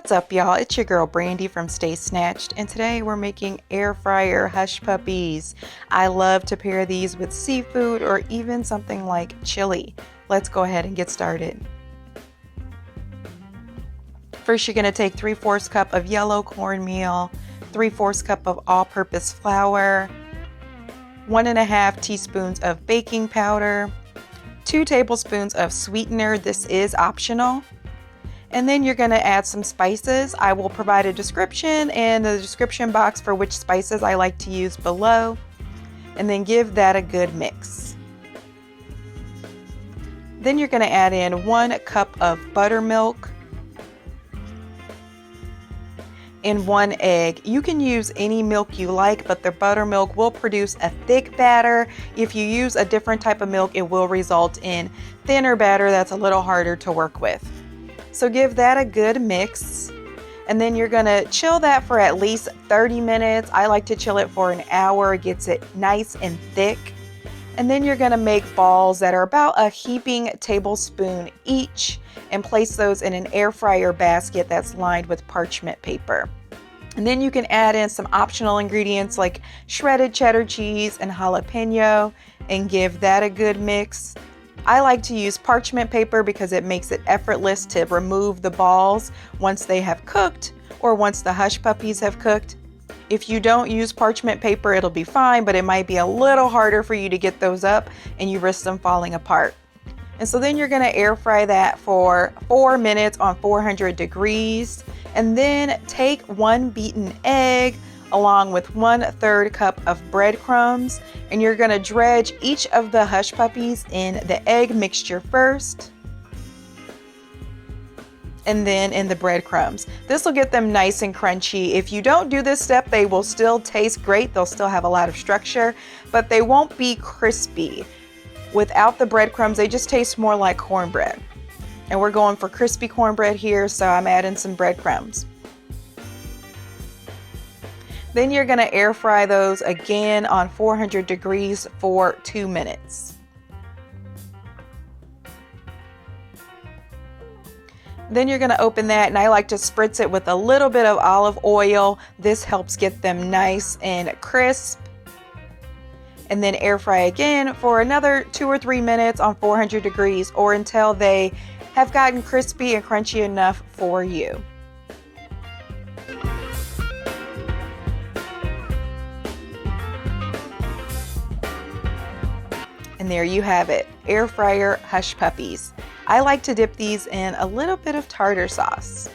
What's up, y'all? It's your girl Brandy from Stay Snatched, and today we're making air fryer hush puppies. I love to pair these with seafood or even something like chili. Let's go ahead and get started. First, you're going to take 3/4 cup of yellow cornmeal, 3/4 cup of all-purpose flour, 1.5 teaspoons of baking powder, 2 tablespoons of sweetener. This is optional. And then you're going to add some spices. I will provide a description in the description box for which spices I like to use below. And then give that a good mix. Then you're going to add in 1 cup of buttermilk and 1 egg. You can use any milk you like, but the buttermilk will produce a thick batter. If you use a different type of milk, it will result in thinner batter that's a little harder to work with. So give that a good mix, and then you're gonna chill that for at least 30 minutes. I like to chill it for an hour. It gets it nice and thick. And then you're gonna make balls that are about a heaping tablespoon each and place those in an air fryer basket that's lined with parchment paper. And then you can add in some optional ingredients like shredded cheddar cheese and jalapeno and give that a good mix. I like to use parchment paper because it makes it effortless to remove the balls once they have cooked or once the hush puppies have cooked. If you don't use parchment paper, it'll be fine, but it might be a little harder for you to get those up and you risk them falling apart. And so then you're going to air fry that for 4 minutes on 400 degrees, and then take 1 beaten egg along with 1/3 cup of breadcrumbs, and you're going to dredge each of the hush puppies in the egg mixture first and then in the breadcrumbs. This will get them nice and crunchy. If you don't do this step, they will still taste great. They'll still have a lot of structure, but they won't be crispy. Without the breadcrumbs, they just taste more like cornbread. And we're going for crispy cornbread here, so I'm adding some breadcrumbs. Then you're going to air fry those again on 400 degrees for 2 minutes. Then you're going to open that, and I like to spritz it with a little bit of olive oil. This helps get them nice and crisp. And then air fry again for another 2 or 3 minutes on 400 degrees or until they have gotten crispy and crunchy enough for you. And there you have it, air fryer hush puppies. I like to dip these in a little bit of tartar sauce.